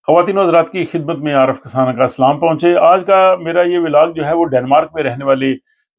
ख़वातीन और हज़रात की खिदमत में आरफ कसाना का सलाम पहुँचे। आज का मेरा ये व्लॉग जो है वो डेनमार्क में रहने वाले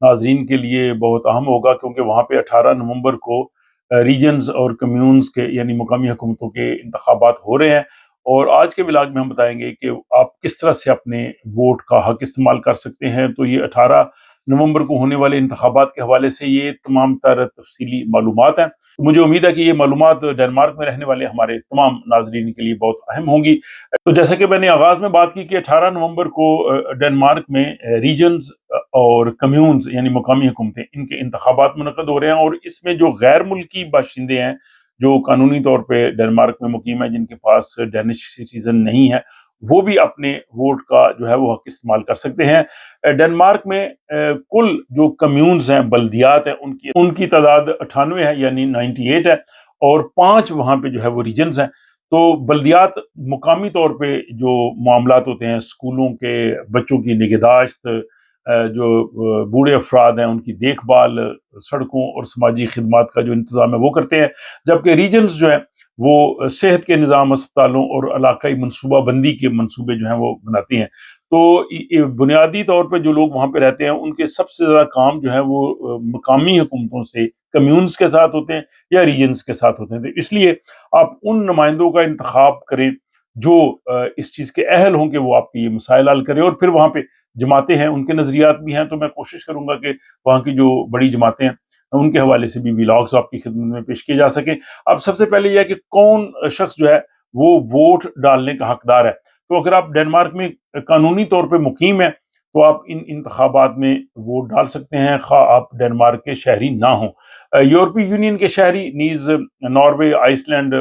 नाज़रीन के लिए बहुत अहम होगा, क्योंकि वहाँ पे 18 नवंबर को रीजन्स और कम्यून्स के यानी मुकामी हुकूमतों के इंतखाबात हो रहे हैं। और आज के व्लॉग में हम बताएंगे कि आप किस तरह से अपने वोट का हक इस्तेमाल कर सकते हैं। तो ये 18 नवंबर को होने वाले इंतखाबात के हवाले से ये तमाम तर तफसीली मालूमात हैं। तो मुझे उम्मीद है कि ये मालूमात डेनमार्क में रहने वाले हमारे तमाम नाज़रीन के लिए बहुत अहम होंगी। तो जैसे कि मैंने आगाज़ में बात की कि 18 नवंबर को डेनमार्क में रीजन्स और कम्यून्स यानी मुकामी हुकूमतें इनके इंतखाबात मुनक़्क़द हो रहे हैं। और इसमें जो गैर मुल्की बाशिंदे हैं, जो कानूनी तौर पे डेनमार्क में मुकीम है, जिनके पास डेनिश सिटीज़न नहीं है, वो भी अपने वोट का जो है वो हक इस्तेमाल कर सकते हैं। डेनमार्क में कुल जो कम्यून्स हैं, बल्दियात हैं, उनकी उनकी तादाद 98 है, यानी 98 है। और 5 वहाँ पे जो है वो रीजन्स हैं। तो बल्दियात मुकामी तौर पे जो मामलात होते हैं, स्कूलों के बच्चों की निगहदाश्त, जो बूढ़े अफराद हैं उनकी देखभाल, सड़कों और समाजी खिदमात का जो इंतज़ाम है वो करते हैं। जबकि रीजन्स जो हैं वो सेहत के निज़ाम, अस्पतालों और इलाकाई मनसूबा बंदी के मनसूबे जो हैं वो बनाती हैं। तो बुनियादी तौर पे जो लोग वहाँ पे रहते हैं उनके सबसे ज़्यादा काम जो है वो मकामी हुकूमतों से कम्यून्स के साथ होते हैं या रीजन्स के साथ होते हैं। तो इसलिए आप उन नुमाइंदों का इंतखाब करें जो इस चीज़ के अहल हों कि वो आपके ये मसाइल हल करें। और फिर वहाँ पे जमातें हैं, उनके नज़रियात भी हैं, तो मैं कोशिश करूँगा कि वहाँ की जो बड़ी जमातें हैं उनके हवाले से भी व्लॉग्स आपकी खिदमत में पेश किए जा सकें। अब सबसे पहले यह है कि कौन शख्स जो है वो वोट डालने का हकदार है। तो अगर आप डेनमार्क में कानूनी तौर पे मुकीम हैं तो आप इन इंतखाबात में वोट डाल सकते हैं, खा आप डेनमार्क के शहरी ना हों। यूरोपीय यूनियन के शहरी नीज़ नॉर्वे, आइसलैंड,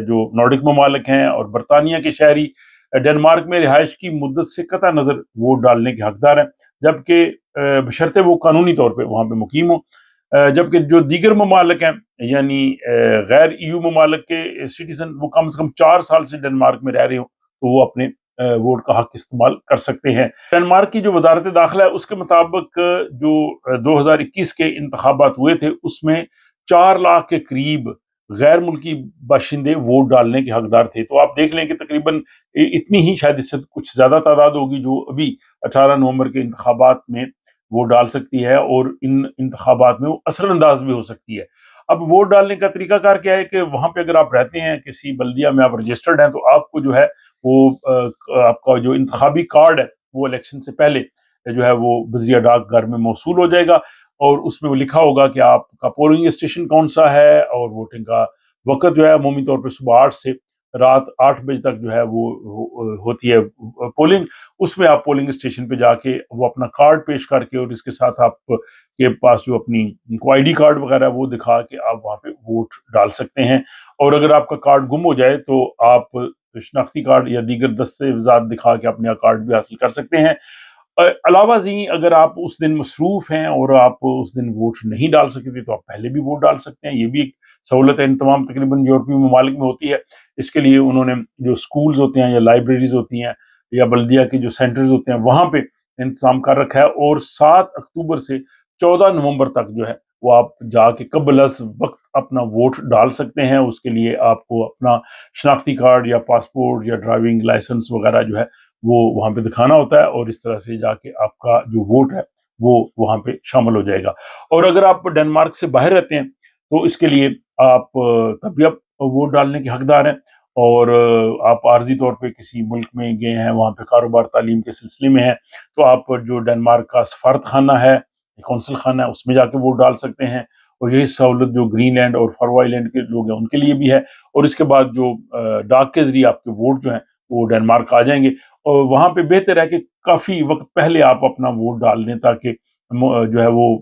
जो नॉर्डिक ममालिक हैं, और बरतानिया के शहरी डेनमार्क में रिहाइश की मुद्दत से कतई नज़र वोट डालने के हकदार हैं, जबकि बशर्ते वो कानूनी तौर पे वहाँ पे मुकीम हों। जबकि जो दीगर ममालिक हैं, यानी गैर EU ममालिक के सिटीज़न, वो कम से कम 4 साल से डेनमार्क में रह रहे हों, तो वो अपने वोट का हक इस्तेमाल कर सकते हैं। डेनमार्क की जो वज़ारत दाखिला है उसके मुताबिक जो 2021 के इंतखाबात हुए थे उसमें 4 लाख के करीब गैर मुल्की बाशिंदे वोट डालने के हकदार थे। तो आप देख लें कि तकरीबन इतनी ही, शायद इससे कुछ ज़्यादा तादाद होगी जो अभी 18 नवंबर के इंतखाबात में वोट डाल सकती है, और इन इंतखाबात में वो असरअंदाज भी हो सकती है। अब वोट डालने का तरीकाकार क्या है कि वहाँ पे अगर आप रहते हैं, किसी बल्दिया में आप रजिस्टर्ड हैं, तो आपको जो है वो आपका जो इंतखाबी कार्ड है वो इलेक्शन से पहले जो है वो बज़रिया डाकघर में मौसूल हो जाएगा। और उसमें वो लिखा होगा कि आपका पोलिंग स्टेशन कौन सा है, और वोटिंग का वक्त जो है अमूमी तौर पर सुबह 8 से रात 8 बजे तक जो है वो होती है पोलिंग। उसमें आप पोलिंग स्टेशन पे जाके वो अपना कार्ड पेश करके, और इसके साथ आप के पास जो अपनी ID कार्ड वगैरह है वो दिखा के आप वहाँ पे वोट डाल सकते हैं। और अगर आपका कार्ड गुम हो जाए तो आप शनाख्ती कार्ड या दीगर दस्तावेज़ात दिखा के अपना कार्ड भी हासिल कर सकते हैं। अलावा ज़ी अगर आप उस दिन मसरूफ़ हैं और आप उस दिन वोट नहीं डाल सके थे, तो आप पहले भी वोट डाल सकते हैं। ये भी एक सहूलत है, इन तमाम तकरीबन यूरोपीय ममालिक में होती है। इसके लिए उन्होंने जो स्कूल्स होते हैं या लाइब्रेरीज होती हैं या बल्दिया के जो सेंटर्स होते हैं वहाँ पे इंतजाम कर रखा है। और 7 अक्टूबर से 14 नवंबर तक जो है वो आप जाके कबल अज़ वक्त अपना वोट डाल सकते हैं। उसके लिए आपको अपना शनाख्ती कार्ड या पासपोर्ट या ड्राइविंग लाइसेंस वगैरह जो है वो वहाँ पे दिखाना होता है, और इस तरह से जाके आपका जो वोट है वो वहाँ पे शामिल हो जाएगा। और अगर आप डेनमार्क से बाहर रहते हैं तो इसके लिए आप तब भी आप वोट डालने के हकदार हैं। और आप आर्जी तौर पे किसी मुल्क में गए हैं, वहाँ पे कारोबार तालीम के सिलसिले में हैं, तो आप जो डेनमार्क का सफारत खाना है, कौंसल खाना है, उसमें जाके वोट डाल सकते हैं। और यही सहूलत जो ग्रीनलैंड और फरवा आइलैंड के लोग हैं उनके लिए भी है। और इसके बाद जो डाक के जरिए आपके वोट जो हैं वो डेनमार्क आ जाएंगे। और वहाँ पे बेहतर है कि काफ़ी वक्त पहले आप अपना वोट डाल दें, ताकि जो है वो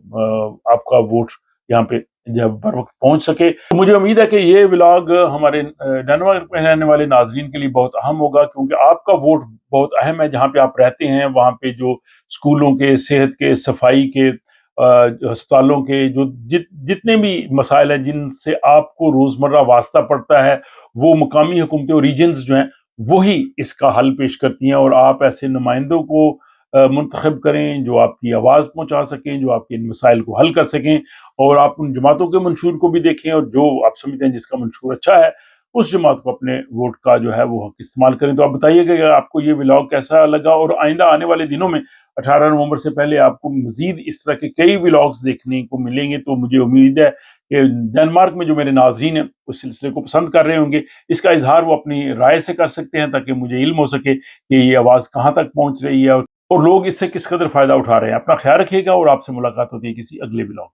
आपका वोट यहाँ पे जब बर वक्त पहुँच सके। तो मुझे उम्मीद है कि ये व्लॉग हमारे डेनमार्क में रहने वाले नाजरीन के लिए बहुत अहम होगा, क्योंकि आपका वोट बहुत अहम है। जहाँ पे आप रहते हैं वहाँ पे जो स्कूलों के, सेहत के, सफाई के, अस्पतालों के जो जितने भी मसाइल हैं जिनसे आपको रोज़मर्रा वास्ता पड़ता है, वो मुकामी हुकूमतें और रीजन्स जो हैं वही इसका हल पेश करती हैं। और आप ऐसे नुमाइंदों को मुंतखब करें जो आपकी आवाज़ पहुँचा सकें, जो आपके इन मसाइल को हल कर सकें। और आप उन जमातों के मंशूर को भी देखें, और जो आप समझते हैं जिसका मंशूर अच्छा है اس جماعت کو اپنے ووٹ کا جو ہے وہ حق استعمال کریں۔ تو آپ بتائیے کہ آپ کو یہ ولاگ کیسا لگا، اور آئندہ آنے والے دنوں میں 18 نومبر سے پہلے آپ کو مزید اس طرح کے کئی ولاگز دیکھنے کو ملیں گے، تو مجھے امید ہے کہ ڈنمارک میں جو میرے ناظرین ہیں اس سلسلے کو پسند کر رہے ہوں گے۔ اس کا اظہار وہ اپنی رائے سے کر سکتے ہیں تاکہ مجھے علم ہو سکے کہ یہ آواز کہاں تک پہنچ رہی ہے اور لوگ اس سے کس قدر فائدہ اٹھا رہے ہیں۔ اپنا خیال رکھیے گا، اور آپ سے ملاقات ہوتی ہے کسی اگلے ولاگ۔